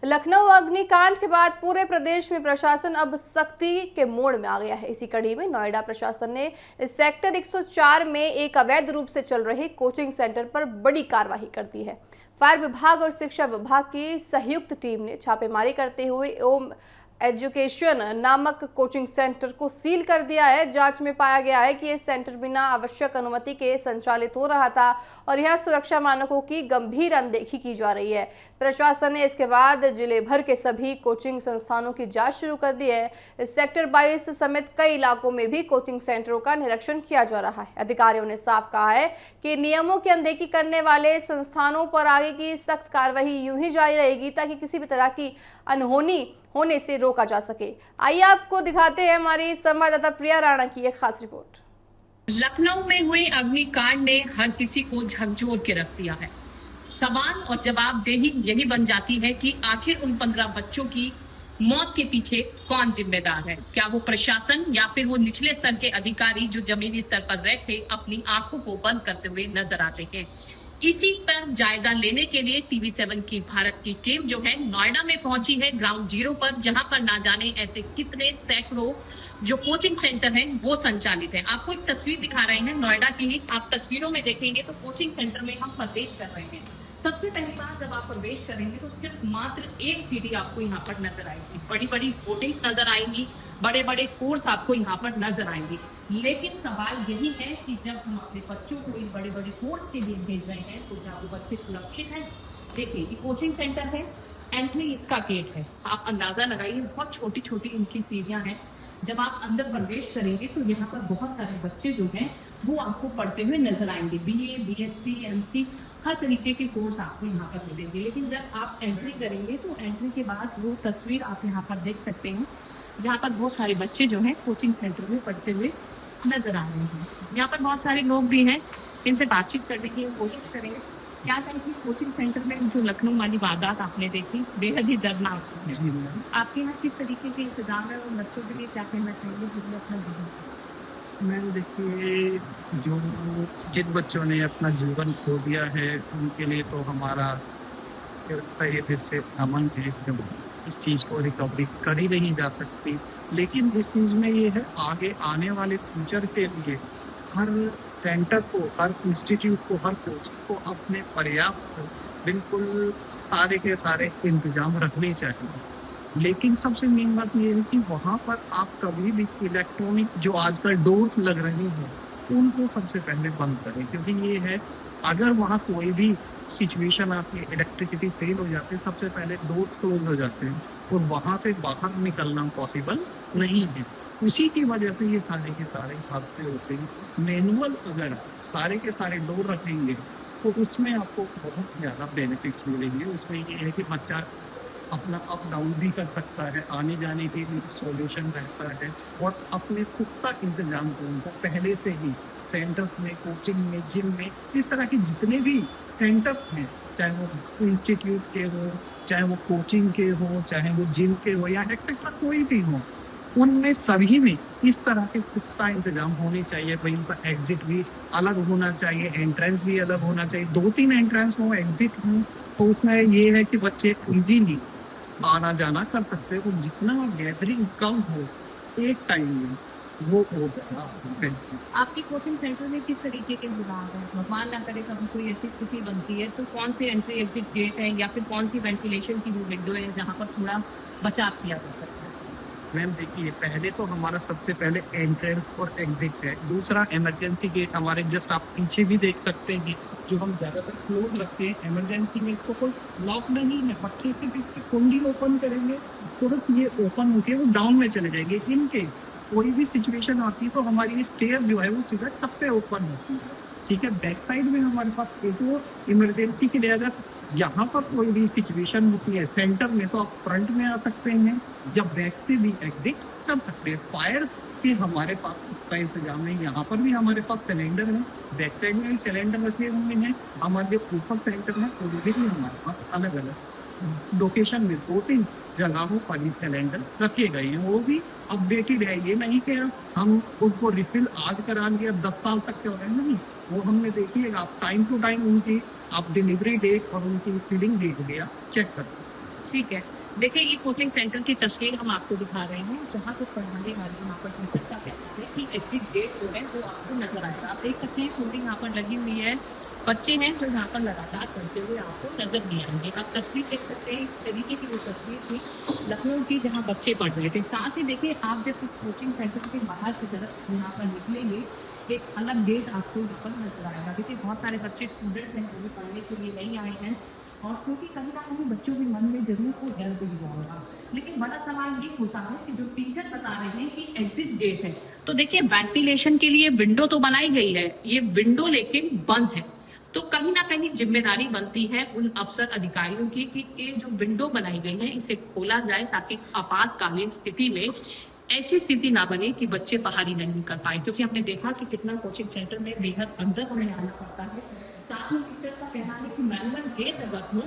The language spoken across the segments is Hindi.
लखनऊ अग्निकांड के बाद पूरे प्रदेश में प्रशासन अब सख्ती के मोड में आ गया है। इसी कड़ी में नोएडा प्रशासन ने सेक्टर 104 में एक अवैध रूप से चल रहे कोचिंग सेंटर पर बड़ी कार्रवाई कर दी है। फायर विभाग और शिक्षा विभाग की संयुक्त टीम ने छापेमारी करते हुए ओम एजुकेशन नामक कोचिंग सेंटर को सील कर दिया है। जांच में पाया गया है कि यह सेंटर बिना आवश्यक अनुमति के संचालित हो रहा था और यहां सुरक्षा मानकों की गंभीर अनदेखी की जा रही है। प्रशासन ने इसके बाद जिले भर के सभी कोचिंग संस्थानों की जांच शुरू कर दी है। सेक्टर 22 समेत कई इलाकों में भी कोचिंग सेंटरों का निरीक्षण किया जा रहा है। अधिकारियों ने साफ कहा है कि नियमों की अनदेखी करने वाले संस्थानों पर आगे की सख्त कार्रवाई यूं ही जारी रहेगी ताकि किसी भी तरह की अनहोनी होने से रोका जा सके। आइए आपको दिखाते हैं हमारी संवाददाता प्रिया राणा की एक खास रिपोर्ट। लखनऊ में हुए अग्निकांड ने हर किसी को झकझोर के रख दिया है। सवाल और जवाबदेही यही बन जाती है कि आखिर उन 15 बच्चों की मौत के पीछे कौन जिम्मेदार है। क्या वो प्रशासन या फिर वो निचले स्तर के अधिकारी जो जमीनी स्तर पर रहते अपनी आंखों को बंद करते हुए नजर आते हैं। इसी पर जायजा लेने के लिए टीवी7 की भारत की टीम जो है नोएडा में पहुंची है, ग्राउंड जीरो पर, जहां पर ना जाने ऐसे कितने सैकड़ों जो कोचिंग सेंटर हैं वो संचालित हैं। आपको एक तस्वीर दिखा रहे हैं नोएडा की ही। आप तस्वीरों में देखेंगे तो कोचिंग सेंटर में हम प्रवेश कर रहे हैं। सबसे पहली बार जब आप प्रवेश करेंगे तो सिर्फ मात्र एक सीढ़ी आपको यहाँ पर नजर आएगी। बड़ी बड़ी बोटिंग्स नजर आएंगी, बड़े बड़े कोर्स आपको यहाँ पर नजर आएंगे। लेकिन सवाल यही है कि जब हम अपने बच्चों को इन बड़े बड़े कोर्स के लिए भेज रहे हैं तो क्या वो बच्चे सुरक्षित हैं? देखिए, ये कोचिंग सेंटर है, एंट्री इसका गेट है। आप अंदाजा लगाइए, बहुत छोटी छोटी इनकी सीढ़ियां हैं। जब आप अंदर प्रवेश करेंगे तो यहाँ पर बहुत सारे बच्चे जो हैं वो आपको पढ़ते हुए नजर आएंगे। BA, BSc, MC हर तरीके के कोर्स आपको यहाँ पर मिलेंगे। लेकिन जब आप एंट्री करेंगे तो एंट्री के बाद वो तस्वीर आप यहाँ पर देख सकते हैं जहाँ पर बहुत सारे बच्चे जो हैं कोचिंग सेंटर में पढ़ते हुए नजर आ रहे हैं। यहाँ पर बहुत सारे लोग भी हैं, इनसे बातचीत करने की कोशिश करेंगे। क्या कहेंगे कोचिंग सेंटर में जो लखनऊ वाली वारदात आपने देखी, बेहद ही दर्दनाक है। आपके यहाँ किस तरीके के इंतजाम है और बच्चों के लिए क्या कहना चाहिए जिन्होंने अपना जीवन? मैम देखिए, जो जिन बच्चों ने अपना जीवन खो दिया है उनके लिए तो हमारा फिर से अमन है, इस चीज को रिकवरी करी नहीं जा सकती। लेकिन इस चीज में ये है, आगे आने वाले फ्यूचर के लिए हर सेंटर को, हर इंस्टीट्यूट को, हर कोचिंग को अपने पर्याप्त बिल्कुल सारे के सारे इंतजाम रखने चाहिए। लेकिन सबसे मेन बात ये है कि वहाँ पर आप कभी भी इलेक्ट्रॉनिक जो आजकल डोर्स लग रही हैं उनको सबसे पहले बंद करें, क्योंकि ये है अगर वहाँ कोई भी सिचुएशन आती है, इलेक्ट्रिसिटी फेल हो जाती है, सबसे पहले डोर्स क्लोज हो जाते हैं और वहाँ से बाहर निकलना पॉसिबल नहीं है। उसी की वजह से ये सारे के सारे हादसे होते हैं। मैनुअल अगर सारे के सारे डोर रखेंगे तो उसमें आपको बहुत ज़्यादा बेनिफिट्स मिलेंगे। उसमें ये है कि बच्चा अपना अप डाउन भी कर सकता है, आने जाने के लिए सॉल्यूशन रहता है और अपने पुख्ता इंतजाम को उनको पहले से ही सेंटर्स में, कोचिंग में, जिम में, इस तरह के जितने भी सेंटर्स हैं, चाहे वो इंस्टीट्यूट के हो, चाहे वो कोचिंग के हो, चाहे वो जिम के हो या एक्सेट्रा कोई भी हो, उनमें सभी में इस तरह के पुख्ता इंतजाम होने चाहिए। भाई उनका एग्जिट भी अलग होना चाहिए, एंट्रेंस भी अलग होना चाहिए। 2-3 एंट्रेंस हो, एग्जिट हो, तो उसमें ये है कि बच्चे इजीली आना जाना कर सकते हैं। तो जितना गैदरिंग कम हो एक टाइम में वो हो जाएगा। आपके कोचिंग सेंटर में किस तरीके के विभाग है? भगवान ना करे कभी कोई ऐसी स्थिति बनती है तो कौन सी एंट्री एग्जिट गेट है या फिर कौन सी वेंटिलेशन की वो विंडो है जहाँ पर थोड़ा बचाव किया जा सकता है? मैम देखिए, पहले तो हमारा सबसे पहले एंट्रेंस और एग्जिट है। दूसरा इमरजेंसी गेट हमारे जस्ट आप पीछे भी देख सकते हैं, जो हम ज्यादातर क्लोज रखते हैं। इमरजेंसी में इसको कोई लॉक नहीं है, बच्चे सिर्फ इसकी कुंडी ओपन करेंगे तुरंत ये ओपन होके वो डाउन में चले जाएंगे। इन केस कोई भी सिचुएशन आती है तो हमारी स्टेयर जो है वो सीधा छत पे ओपन होती है। ठीक है, बैक साइड में हमारे पास एक वो इमरजेंसी के लिए अगर यहाँ पर कोई भी सिचुएशन होती है सेंटर में तो आप फ्रंट में आ सकते हैं या बैक से भी एग्जिट कर सकते हैं। फायर के हमारे पास का इंतजाम है। यहाँ पर भी हमारे पास सिलेंडर है, बैक साइड में भी सिलेंडर रखे हुए हैं। हमारे जो ऊपर सेंटर है उनमें भी हमारे पास अलग अलग लोकेशन में 2-3 जगहों पर ही सिलेंडर्स रखे गए हैं। वो भी अपडेटेड है, ये नहीं कि हम उनको रिफिल आज करा लिया 10 साल तक चल रहे हैं, नहीं। वो हमने देखिएगा, आप टाइम टू टाइम उनकी आप डिलीवरी डेट और उनकी फिलिंग डेट भी आप चेक कर सकते हैं। ठीक है। देखिए ये कोचिंग सेंटर की तस्वीर हम आपको दिखा रहे हैं जहाँ पे पढ़ाने वाले यहाँ पर टीचर्स का कहना है कि एग्जिट गेट जो है वो आपको नजर आएगा। आप देख सकते हैं होर्डिंग यहाँ पर लगी हुई है, बच्चे हैं जो यहाँ पर लगातार पढ़ते हुए आपको नजर नहीं आएंगे। आप तस्वीर देख सकते हैं, इस तरीके की वो तस्वीर थी लखनऊ की जहाँ बच्चे पढ़ रहे थे। साथ ही देखिए आप जब इस कोचिंग सेंटर के बाहर की तरफ यहाँ पर निकलेंगे एक अलग गेट आपको यहाँ पर नजर आएगा। देखिए बहुत सारे बच्चे स्टूडेंट्स हैं जो भी पढ़ने के लिए नहीं आए हैं, और क्योंकि कहीं ना कहीं बच्चों के मन में जरूर कोई डर भी हुआ होगा, लेकिन बड़ा सवाल ये होता है कि जो टीचर बता रहे हैं कि एग्जिट गेट है, तो देखिए वेंटिलेशन के लिए विंडो तो बनाई गई है, ये विंडो लेकिन बंद है। तो कहीं ना कहीं जिम्मेदारी बनती है उन अफसर अधिकारियों की कि ये जो विंडो बनाई गई है इसे खोला जाए ताकि आपातकालीन स्थिति में ऐसी स्थिति ना बने कि बच्चे बाहर ही नहीं निकल पाए। क्योंकि हमने देखा कि कितना कोचिंग सेंटर में बेहद अंदर हमें आना पड़ता है। साथ में टीचर का कहना है कि मैनुअल गेट अगर हो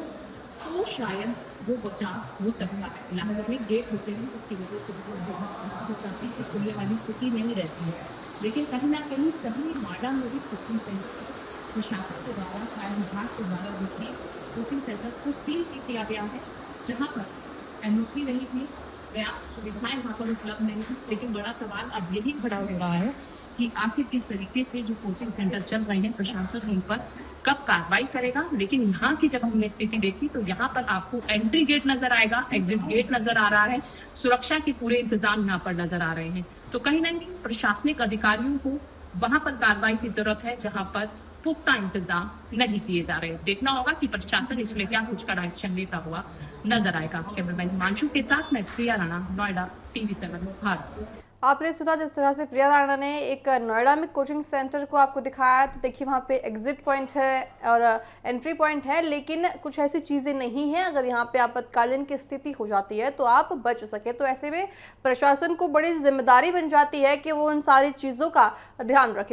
तो शायद वो बचाव हो सकता है। फिलहाल में गेट होते हैं जिसकी वजह से हो जाती है कि खुलने वाली स्थिति नहीं रहती है, लेकिन कहीं ना कहीं सभी नोएडा में भी कोचिंग सेंटर प्रशासन के द्वारा, फायर विभाग के द्वारा देखिए कोचिंग सेंटर्स को सील किया गया है जहाँ पर एनओसी नहीं थी, पर्याप्त सुविधाएं वहाँ पर उपलब्ध नहीं थी। लेकिन बड़ा सवाल अब यही खड़ा हो रहा है कि आखिर किस तरीके से जो कोचिंग सेंटर चल रहे हैं प्रशासन उन पर कब कार्रवाई करेगा। लेकिन यहाँ की जब हमने स्थिति देखी तो यहाँ पर आपको एंट्री गेट नजर आएगा, एग्जिट गेट नजर आ रहा है, सुरक्षा के पूरे इंतजाम यहाँ पर नजर आ रहे हैं। तो कहीं ना कहीं प्रशासनिक अधिकारियों को वहां पर कार्रवाई की जरूरत है जहां पर पुख्ता इंतजाम नहीं किए जा रहे। देखना होगा कि प्रशासन इसमें क्या कुछ कड़ा एक्शन लेता हुआ नजर आएगा। कैमरामैन हिमांशु के साथ मैं प्रिया राणा, नोएडा, TV7 भारत। आपने सुना जिस तरह से प्रिया राणा ने एक नोएडा में कोचिंग सेंटर को आपको दिखाया, तो देखिए वहाँ पे एग्जिट पॉइंट है और एंट्री पॉइंट है, लेकिन कुछ ऐसी चीज़ें नहीं हैं। अगर यहाँ पे आपातकालीन की स्थिति हो जाती है तो आप बच सके, तो ऐसे में प्रशासन को बड़ी जिम्मेदारी बन जाती है कि वो उन सारी चीज़ों का ध्यान रखे।